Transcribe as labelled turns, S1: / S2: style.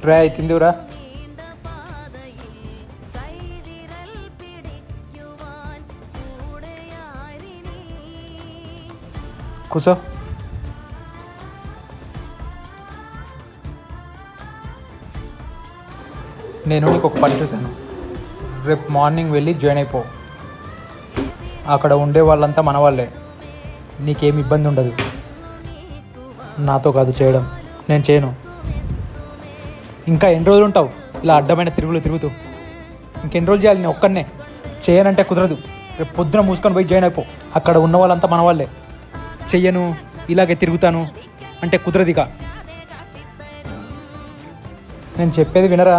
S1: Try అవుతుందిరా. కూసో. నేను నీకు ఒక పని చూశాను. రేపు మార్నింగ్ వెళ్ళి జాయిన్ అయిపో. అక్కడ ఉండే వాళ్ళంతా మన వాళ్ళే, నీకేం ఇబ్బంది ఉండదు. నాతో కాదు చేయడం, నేను చేయను. ఇంకా ఎన్ని రోజులు ఉంటావు ఇలా అడ్డమైన తిరుగుతూ? ఇంకెన్ని రోజులు చేయాలి? నేను ఒక్కనే చేయనంటే కుదరదు. రేపు పొద్దున మూసుకొని పోయి జాయిన్ అయిపో. అక్కడ ఉన్న వాళ్ళంతా మన వాళ్ళే. చెయ్యను, ఇలాగే తిరుగుతాను అంటే కుదరదు. ఇక నేను చెప్పేది వినరా?